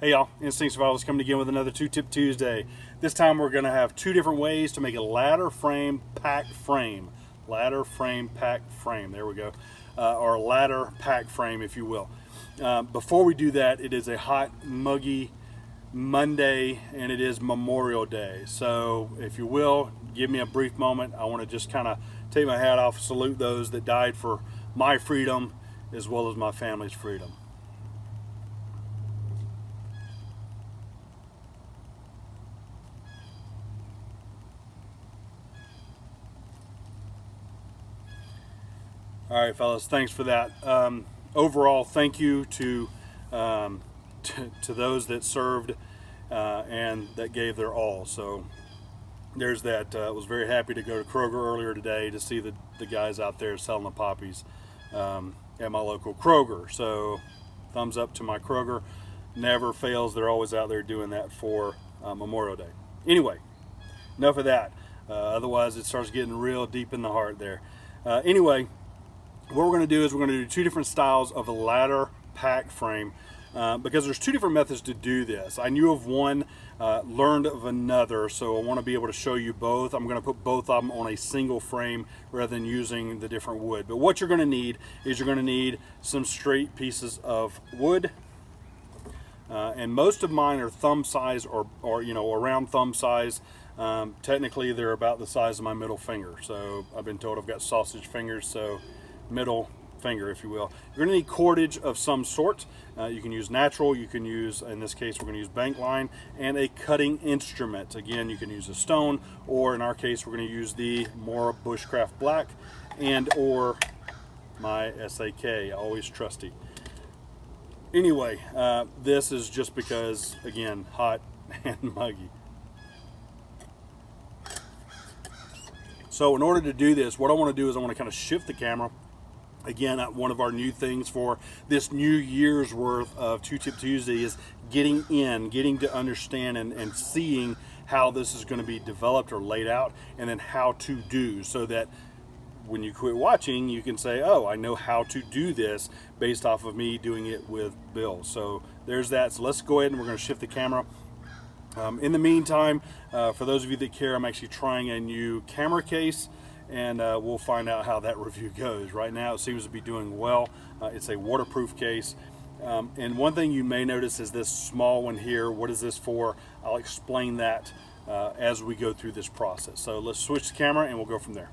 Hey y'all, Instinct Survival is coming again with another Two Tip Tuesday. This time we're going to have two different ways to make a ladder frame pack frame. Ladder frame pack frame, there we go. Or ladder pack frame, if you will. Before we do that, it is a hot, muggy Monday and it is Memorial Day. So if you will, give me a brief moment. I want to just kind of take my hat off, salute those that died for my freedom as well as my family's freedom. All right, fellas, thanks for that. Overall, thank you to those that served and that gave their all. So there's that. Was very happy to go to Kroger earlier today to see the guys out there selling the poppies at my local Kroger. So thumbs up to my Kroger. Never fails. They're always out there doing that for Memorial Day. Anyway, enough of that. Otherwise, it starts getting real deep in the heart there. Anyway, what we're going to do is we're going to do two different styles of a ladder pack frame because there's two different methods to do this. I knew of one, learned of another, so I want to be able to show you both. I'm going to put both of them on a single frame rather than using the different wood. But what you're going to need is you're going to need some straight pieces of wood. And most of mine are thumb size or you know, around thumb size. Technically, they're about the size of my middle finger. So I've been told I've got sausage fingers, so middle finger, if you will. You're going to need cordage of some sort. You can use natural, you can use, in this case, we're going to use bank line, and a cutting instrument. Again, you can use a stone, or in our case, we're going to use the Mora Bushcraft Black and or my SAK, always trusty. Anyway, this is just because, again, hot and muggy. So in order to do this, what I want to do is I want to kind of shift the camera. Again, one of our new things for this New Year's worth of Two Tip Tuesday is getting to understand and seeing how this is going to be developed or laid out, and then how to do, so that when you quit watching, you can say, oh, I know how to do this based off of me doing it with Bill. So there's that. So let's go ahead and we're going to shift the camera. In the meantime, for those of you that care, I'm actually trying a new camera case, and we'll find out how that review goes. Right now it seems to be doing well. It's a waterproof case. And one thing you may notice is this small one here. What is this for? I'll explain that as we go through this process. So let's switch the camera and we'll go from there.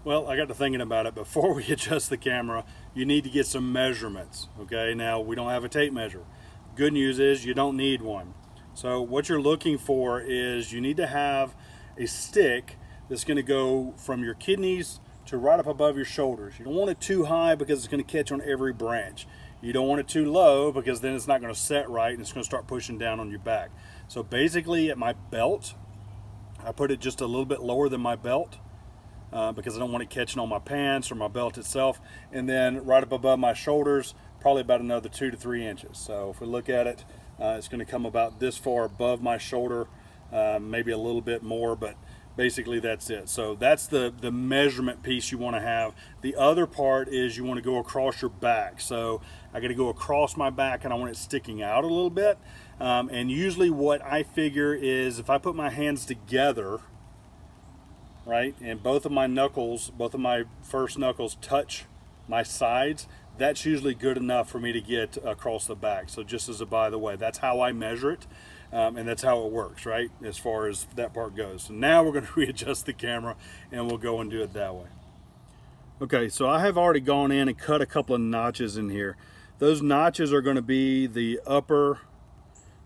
Well, I got to thinking about it. Before we adjust the camera, you need to get some measurements. Okay, now we don't have a tape measure. Good news is you don't need one. So what you're looking for is you need to have a stick that's going to go from your kidneys to right up above your shoulders. You don't want it too high because it's going to catch on every branch. You don't want it too low because then it's not going to set right and it's going to start pushing down on your back. So basically at my belt, I put it just a little bit lower than my belt because I don't want it catching on my pants or my belt itself. And then right up above my shoulders, probably about another 2 to 3 inches. So if we look at it, it's going to come about this far above my shoulder, maybe a little bit more, but basically that's it. So that's the measurement piece you want to have. The other part is you want to go across your back. So I got to go across my back and I want it sticking out a little bit. And usually what I figure is if I put my hands together, right, and both of my knuckles, both of my first knuckles touch my sides, that's usually good enough for me to get across the back. So just as a by the way, that's how I measure it, and that's how it works, right, as far as that part goes. So now we're going to readjust the camera and we'll go and do it that way. Okay, so I have already gone in and cut a couple of notches in here. Those notches are going to be the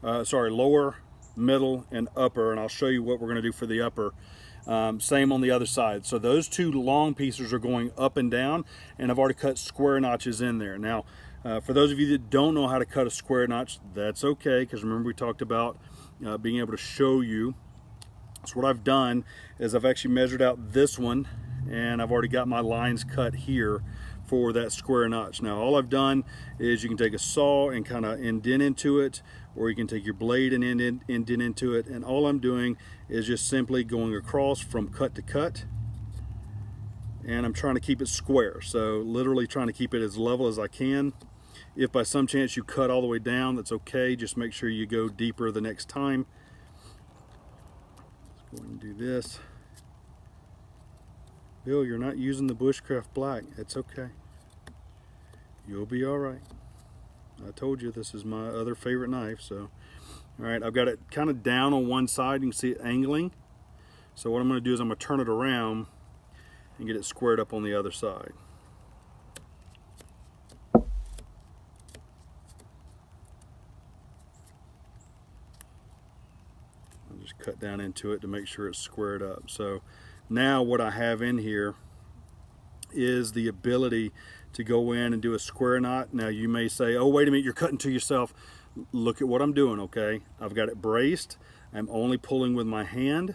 lower, middle, and upper, and I'll show you what we're going to do for the upper. Same on the other side. So those two long pieces are going up and down, and I've already cut square notches in there. Now, for those of you that don't know how to cut a square notch, that's okay, because remember we talked about being able to show you. So what I've done is I've actually measured out this one, and I've already got my lines cut here for that square notch. Now all I've done is you can take a saw and kind of indent into it, or you can take your blade and indent into it, and all I'm doing is just simply going across from cut to cut, and I'm trying to keep it square. So literally trying to keep it as level as I can, If by some chance you cut all the way down, that's okay. Just make sure you go deeper the next time. Let's go ahead and do this. Bill, you're not using the Bushcraft Black. It's okay. You'll be all right. I told you this is my other favorite knife. So, all right, I've got it kind of down on one side. You can see it angling. So what I'm going to do is I'm going to turn it around and get it squared up on the other side. I'll just cut down into it to make sure it's squared up. So now what I have in here is the ability to go in and do a square knot. Now you may say, oh, wait a minute, you're cutting to yourself. Look at what I'm doing, okay? I've got it braced. I'm only pulling with my hand,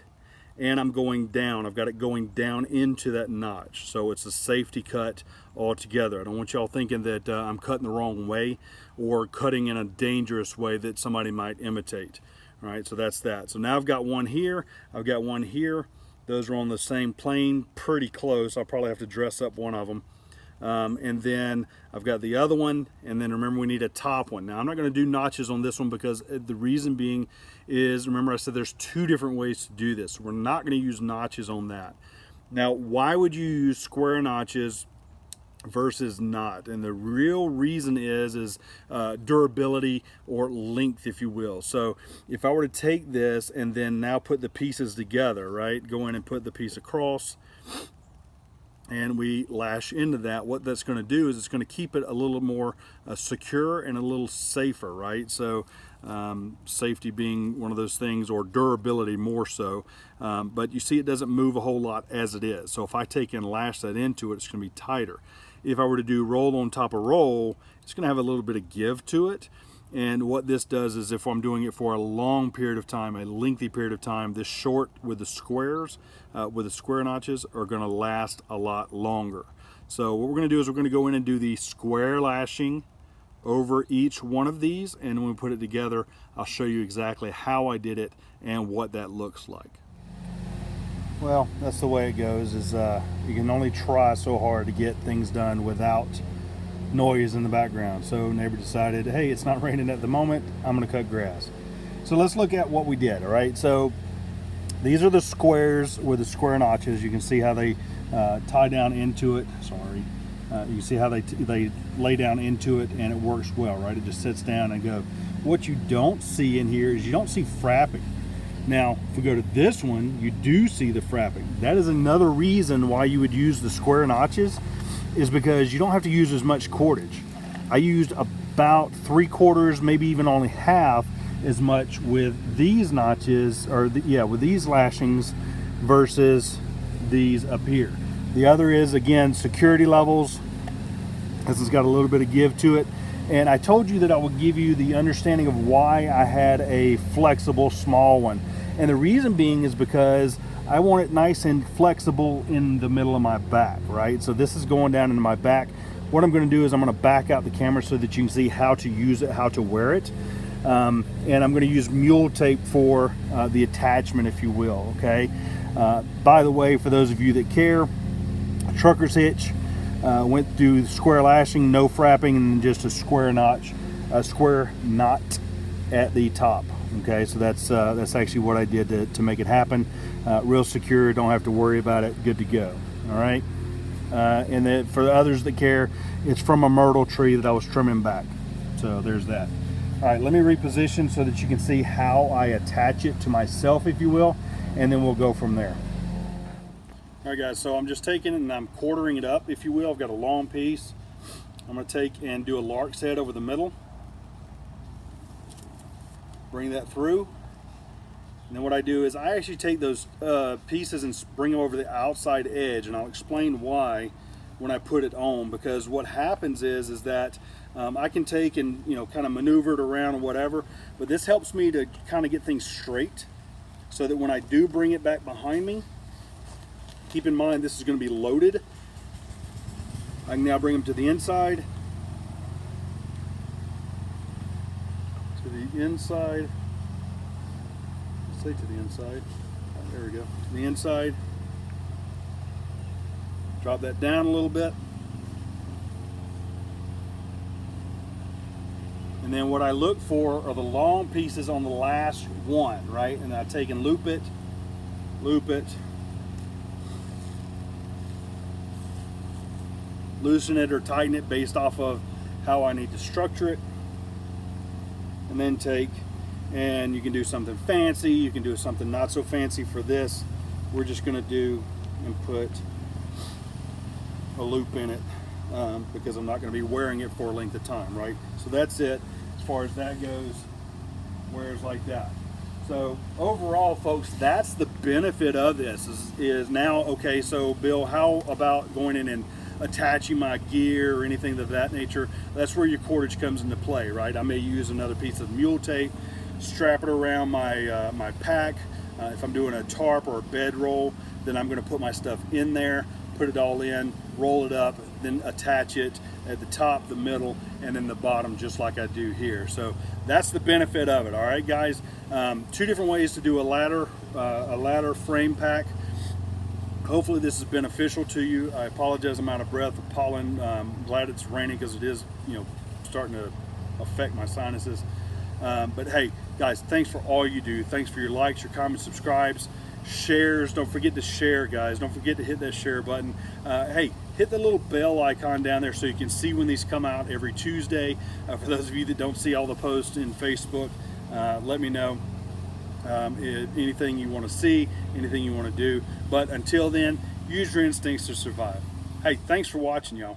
and I'm going down. I've got it going down into that notch. So it's a safety cut altogether. I don't want y'all thinking that I'm cutting the wrong way or cutting in a dangerous way that somebody might imitate. All right, so that's that. So now I've got one here. I've got one here. Those are on the same plane, pretty close. I'll probably have to dress up one of them. And then I've got the other one, and then remember we need a top one. Now I'm not going to do notches on this one because the reason being is, remember I said there's two different ways to do this. We're not going to use notches on that. Now why would you use square notches versus not? And the real reason is durability or length, if you will. So if I were to take this and then now put the pieces together, right, go in and put the piece across, and we lash into that, what that's going to do is it's going to keep it a little more secure and a little safer, right? So safety being one of those things, or durability more so. But you see it doesn't move a whole lot as it is. So if I take and lash that into it, it's going to be tighter. If I were to do roll on top of roll, it's going to have a little bit of give to it. And what this does is, if I'm doing it for a long period of time, a lengthy period of time, this short with the squares, with the square notches, are going to last a lot longer. So what we're going to do is we're going to go in and do the square lashing over each one of these, and when we put it together, I'll show you exactly how I did it and what that looks like. Well, that's the way it goes, is you can only try so hard to get things done without noise in the background. So neighbor decided, hey, it's not raining at the moment, I'm going to cut grass. So let's look at what we did. All right, so these are the squares with the square notches. You can see how they tie down into it. Sorry, you can see how they lay down into it, and it works well, right? It just sits down and go. What you don't see in here is you don't see frapping. Now if we go to this one, you do see the frapping. That is another reason why you would use the square notches, is because you don't have to use as much cordage. I used about 3/4, maybe even only half as much with these notches, or with these lashings versus these up here. The other is, again, security levels. This has got a little bit of give to it. And I told you that I would give you the understanding of why I had a flexible small one. And the reason being is because I want it nice and flexible in the middle of my back, right? So this is going down into my back. What I'm going to do is I'm going to back out the camera so that you can see how to use it, how to wear it. And I'm going to use mule tape for the attachment, if you will, okay? By the way, for those of you that care, trucker's hitch, went through square lashing, no frapping, and just a square knot at the top. Okay, so that's actually what I did to make it happen. Real secure, don't have to worry about it, good to go. All right, and then for the others that care, it's from a myrtle tree that I was trimming back. So there's that. All right, let me reposition so that you can see how I attach it to myself, if you will, and then we'll go from there. All right, guys, so I'm just taking it and I'm quartering it up, if you will. I've got a long piece. I'm going to take and do a lark's head over the middle. Bring that through. And then what I do is I actually take those pieces and bring them over the outside edge, and I'll explain why when I put it on. Because what happens is that I can take and kind of maneuver it around or whatever, but this helps me to kind of get things straight, so that when I do bring it back behind me, keep in mind this is going to be loaded. I can now bring them to the inside. To the inside. Let's say to the inside. Oh, there we go. To the inside. Drop that down a little bit. And then what I look for are the long pieces on the last one, right? And I take and loop it, loosen it or tighten it based off of how I need to structure it. And then take, and you can do something fancy, you can do something not so fancy. For this, we're just gonna do and put a loop in it because I'm not gonna be wearing it for a length of time, right? So that's it as far as that goes, wears like that. So overall, folks, that's the benefit of this is now, okay, so Bill, how about going in and attaching my gear or anything of that nature? That's where your cordage comes into play, right? I may use another piece of mule tape, strap it around my my pack. If I'm doing a tarp or a bedroll, then I'm going to put my stuff in there, put it all in, roll it up, then attach it at the top, the middle, and then the bottom, just like I do here. So that's the benefit of it. All right, guys. Two different ways to do a ladder frame pack. Hopefully this is beneficial to you. I apologize, I'm out of breath with pollen. I'm glad it's raining because it is, you know, starting to affect my sinuses. But hey, guys, thanks for all you do. Thanks for your likes, your comments, subscribes, shares. Don't forget to share, guys. Don't forget to hit that share button. Hey, hit the little bell icon down there so you can see when these come out every Tuesday. For those of you that don't see all the posts in Facebook, let me know. Anything you want to see, anything you want to do. But until then, use your instincts to survive. Hey, thanks for watching, y'all.